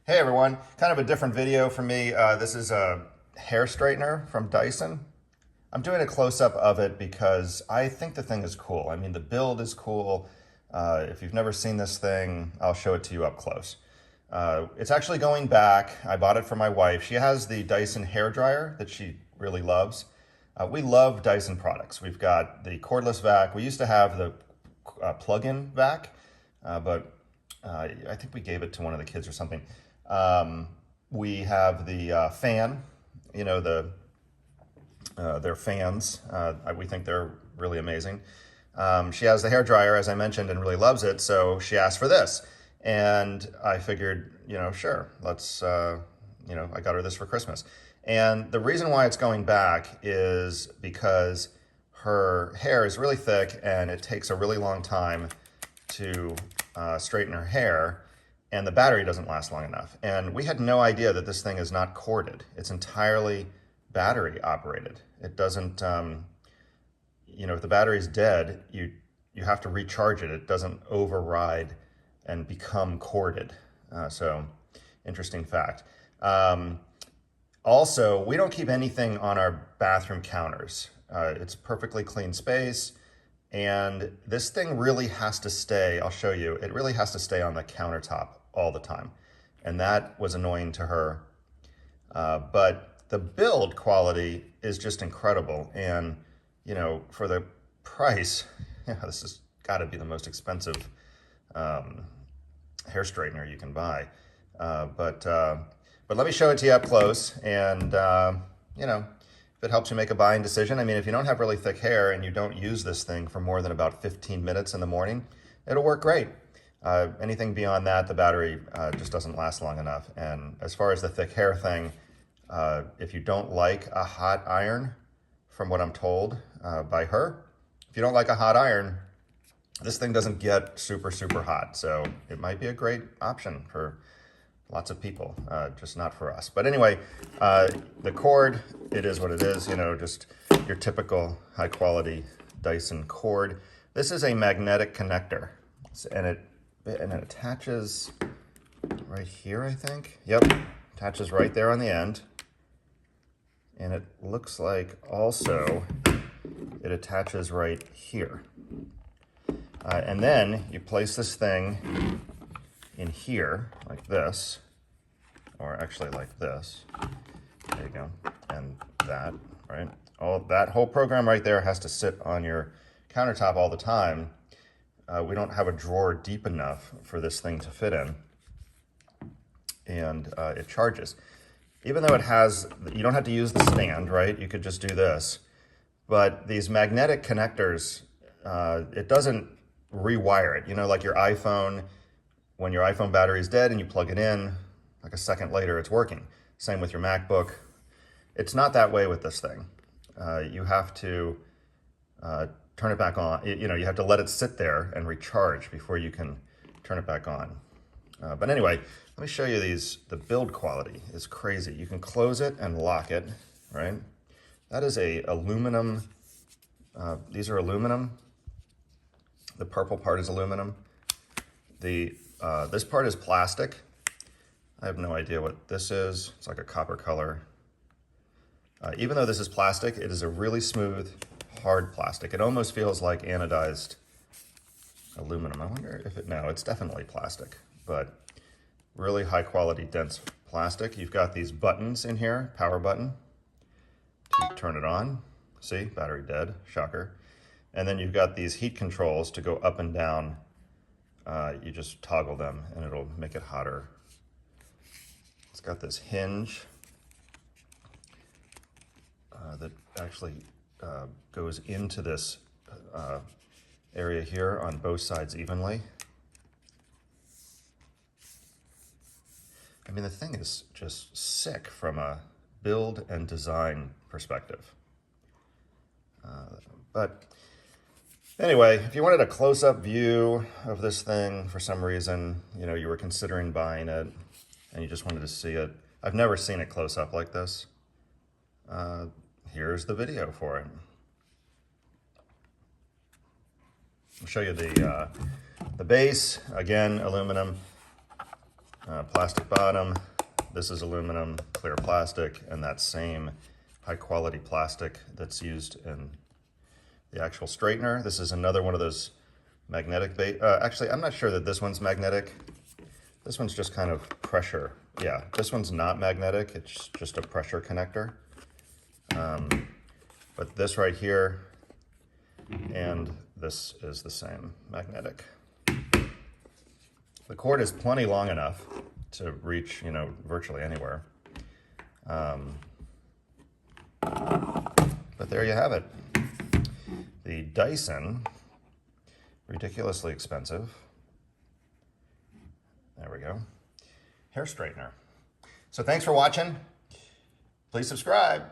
Hey everyone, kind of a different video for me. This is a hair straightener from Dyson. I'm doing a close-up of it because I think the thing is cool. I mean, the build is cool. If you've never seen this thing, I'll show it to you up close. It's actually going back. I bought it for my wife. She has the Dyson hairdryer that she really loves. We love Dyson products. We've got the cordless vac. We used to have the plug-in vac, but I think we gave it to one of the kids or something. We have the fan, you know, their fans. We think they're really amazing. She has the hair dryer, as I mentioned, and really loves it, so she asked for this. And I figured, sure, let's, I got her this for Christmas. And the reason why it's going back is because her hair is really thick and it takes a really long time to straighten her hair, and the battery doesn't last long enough. And we had no idea that this thing is not corded. It's entirely battery operated. It doesn't, if the battery's dead, you have to recharge it. It doesn't override and become corded. So interesting fact. Also, we don't keep anything on our bathroom counters. It's perfectly clean space. And this thing really has to stay, I'll show you, it really has to stay on the countertop all the time. And that was annoying to her. But the build quality is just incredible. And, for the price, this has got to be the most expensive hair straightener you can buy. But let me show it to you up close. And, if it helps you make a buying decision. I mean, if you don't have really thick hair and you don't use this thing for more than about 15 minutes in the morning, it'll work great. Anything beyond that, the battery just doesn't last long enough. And as far as the thick hair thing, if you don't like a hot iron, from what I'm told by her, if you don't like a hot iron, this thing doesn't get super, super hot. So it might be a great option for lots of people, just not for us. But anyway, the cord, it is what it is, just your typical high quality Dyson cord. This is a magnetic connector, and it attaches right here, I think. Yep, attaches right there on the end. And it looks like also it attaches right here. And then you place this thing in here like this, or actually like this. There you go. And that, right? That whole program right there has to sit on your countertop all the time. We don't have a drawer deep enough for this thing to fit in, and it charges. Even though it has, you don't have to use the stand, right? You could just do this. But these magnetic connectors, it doesn't rewire it. Like your iPhone, when your iPhone battery is dead and you plug it in, like a second later, it's working. Same with your MacBook. It's not that way with this thing. You have to turn it back on. You have to let it sit there and recharge before you can turn it back on. But anyway, let me show you these. The build quality is crazy. You can close it and lock it, right? That is a aluminum. These are aluminum. The purple part is aluminum. This part is plastic. I have no idea what this is. It's like a copper color. Even though this is plastic, it is a really smooth, hard plastic. It almost feels like anodized aluminum. I wonder if no, it's definitely plastic, but really high quality, dense plastic. You've got these buttons in here, power button to turn it on. See, battery dead, shocker. And then you've got these heat controls to go up and down. You just toggle them and it'll make it hotter. It's got this hinge that actually goes into this area here on both sides evenly. I mean, the thing is just sick from a build and design perspective. But anyway, if you wanted a close-up view of this thing for some reason, you were considering buying it and you just wanted to see it. I've never seen it close up like this. Here's the video for it. I'll show you the base, again, aluminum. plastic bottom. This is aluminum, clear plastic, and that same high quality plastic that's used in the actual straightener. This is another one of those magnetic bait. Actually, I'm not sure that this one's magnetic. This one's just kind of pressure. Yeah, this one's not magnetic. It's just a pressure connector. But this right here and this is the same, magnetic. The cord is plenty long enough to reach, you know, virtually anywhere. But there you have it. The Dyson, ridiculously expensive. There we go. Hair straightener. So thanks for watching. Please subscribe.